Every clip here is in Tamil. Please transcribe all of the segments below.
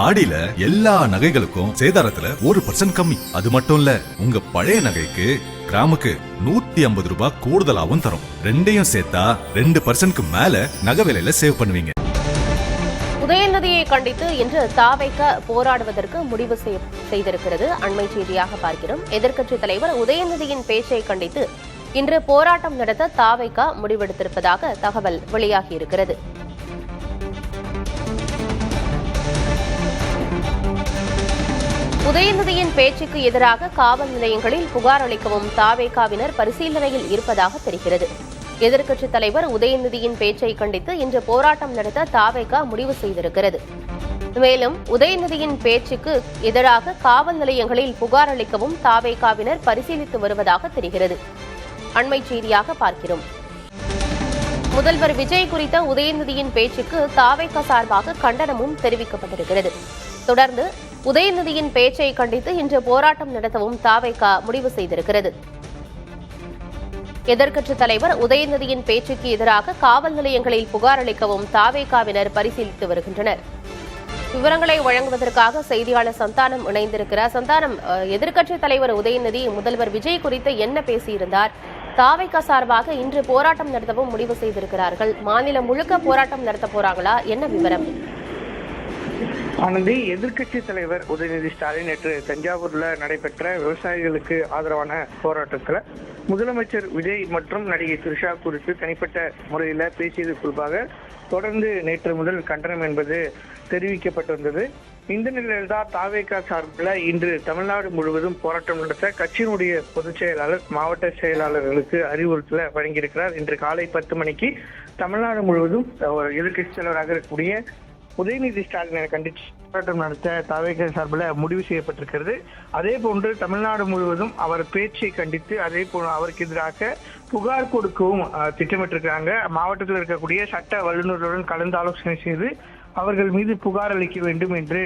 ஆடியில எல்லா நகைகளுக்கும் சேதாரத்துல 1% கம்மி. அது மட்டும் இல்ல, உங்க பழைய நகைக்கு கிராமுக்கு 150 ரூபாய் கூடுதலாவும் தரும். ரெண்டையும் சேர்த்தா 2% மேல நகை விலையில சேவ் பண்ணுவீங்க. உதயநிதியை கண்டித்து இன்று தாவைக்க போராடுவதற்கு முடிவு செய்திருக்கிறது. அண்மை செய்தியாக பார்க்கிறோம். எதிர்க்கட்சித் தலைவர் உதயநிதியின் பேச்சை கண்டித்து இன்று போராட்டம் நடத்த தாவைக்க முடிவெடுத்திருப்பதாக தகவல் வெளியாகியிருக்கிறது. உதயநிதியின் பேச்சுக்கு எதிராக காவல் நிலையங்களில் புகார் அளிக்கவும் தாவேகாவினர் பரிசீலனையில் இருப்பதாக தெரிகிறது. எதிர்க்கட்சித் தலைவர் உதயநிதியின் பேச்சை கண்டித்து இன்று போராட்டம் நடத்த தாவேகா முடிவு செய்திருக்கிறது. மேலும் உதயநிதியின் பேச்சுக்கு எதிராக காவல் நிலையங்களில் புகார் அளிக்கவும் தாவேகாவினர் பரிசீலித்து வருவதாக தெரிகிறது. அண்மை செய்தியாக பார்க்கிறோம். முதல்வர் விஜய் குறித்த உதயநிதியின் பேச்சுக்கு தாவேகா சார்பாக கண்டனமும் தெரிவிக்கப்பட்டிருக்கிறது. தொடர்ந்து உதயநிதியின் பேச்சை கண்டித்து இன்று போராட்டம் நடத்தவும் தாவேகா முடிவு செய்திருக்கிறது. எதிர்க்கட்சித் தலைவர் உதயநிதியின் பேச்சுக்கு எதிராக காவல் நிலையங்களில் புகார் அளிக்கவும் தாவேகாவினர் பரிசீலித்து வருகின்றனர். விவரங்களை வழங்குவதற்காக செய்தியாளர் சந்தானம் இணைந்திருக்கிறார். சந்தானம், எதிர்க்கட்சித் தலைவர் உதயநிதி முதல்வர் விஜய் குறித்து என்ன பேசியிருந்தார்? தாவேகா சார்பாக இன்று போராட்டம் நடத்தவும் முடிவு செய்திருக்கிறார்கள். மாநிலம் முழுக்க போராட்டம் நடத்த போறாங்களா? என்ன விவரம்? ஆனந்தி, எதிர்க்கட்சி தலைவர் உதயநிதி ஸ்டாலின் நேற்று தஞ்சாவூர்ல நடைபெற்ற விவசாயிகளுக்கு ஆதரவான போராட்டத்துல முதலமைச்சர் விஜய் மற்றும் நடிகை த்ரிஷா குறித்து தனிப்பட்ட முறையில பேசியது குறிப்பாக தொடர்ந்து நேற்று முதல் கண்டனம் என்பது தெரிவிக்கப்பட்டு வந்தது. இந்த நிலையில்தான் தாவேகா சார்பில் இன்று தமிழ்நாடு முழுவதும் போராட்டம் நடத்த கட்சியினுடைய பொதுச் செயலாளர் மாவட்ட செயலாளர்களுக்கு அறிவுறுத்தல வழங்கியிருக்கிறார். இன்று காலை 10 மணிக்கு தமிழ்நாடு முழுவதும் எதிர்க்கட்சி தலைவராக இருக்கக்கூடிய உதயநிதி ஸ்டாலினை கண்டித்து போராட்டம் நடத்த தாவேகா சார்பில் முடிவு செய்யப்பட்டிருக்கிறது. அதே போன்று தமிழ்நாடு முழுவதும் அவர் பேச்சை கண்டித்து அதே போல் அவருக்கு எதிராக புகார் கொடுக்கவும் திட்டமிட்டிருக்கிறாங்க. மாவட்டத்தில் இருக்கக்கூடிய சட்ட வல்லுநர்களுடன் கலந்து ஆலோசனை செய்து அவர்கள் மீது புகார் அளிக்க வேண்டும் என்று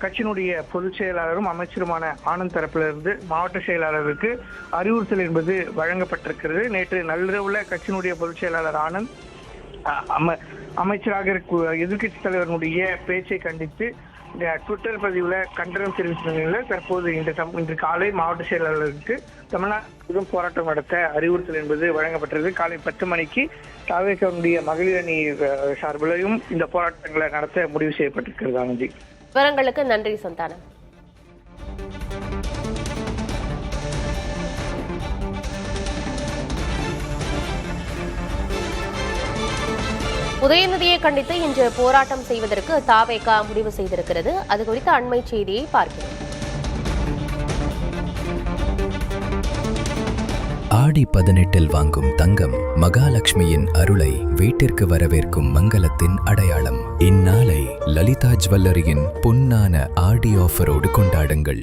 கட்சியினுடைய பொதுச் செயலாளரும் அமைச்சருமான ஆனந்த் தரப்பிலிருந்து மாவட்ட செயலாளருக்கு அறிவுறுத்தல் என்பது வழங்கப்பட்டிருக்கிறது. நேற்று நள்ளிரவுல கட்சியினுடைய பொதுச் செயலாளர் ஆனந்த் அமைச்சராக எதிர்க்கட்சி தலைவருடைய பேச்சை கண்டித்து ட்விட்டர் பதிவுல கண்டனம் தெரிவித்த நிலையில் தற்போது இன்று காலை மாவட்ட செயலாளருக்கு தமிழ்நாடு போராட்டம் நடத்த அறிவுறுத்தல் என்பது வழங்கப்பட்டது. காலை 10 மணிக்கு தாவேகாவுடைய மகளிர் அணி சார்பிலையும் இந்த போராட்டங்களை நடத்த முடிவு செய்யப்பட்டிருக்கிறது. ஆனந்தி, விவரங்களுக்கு நன்றி சந்தானம். உதயநிதியை கண்டித்து இன்று போராட்டம் செய்வதற்கு தாவேகா முடிவு செய்திருக்கிறது. அது குறித்த அண்மை செய்தியை பார்க்கிறோம். ஆடி 18 வாங்கும் தங்கம் மகாலட்சுமியின் அருளை வீட்டிற்கு வரவேற்கும் மங்களத்தின் அடையாளம். இந்நாளை லலிதா ஜுவல்லரியின் பொன்னான ஆடி ஆஃபரோடு கொண்டாடுங்கள்.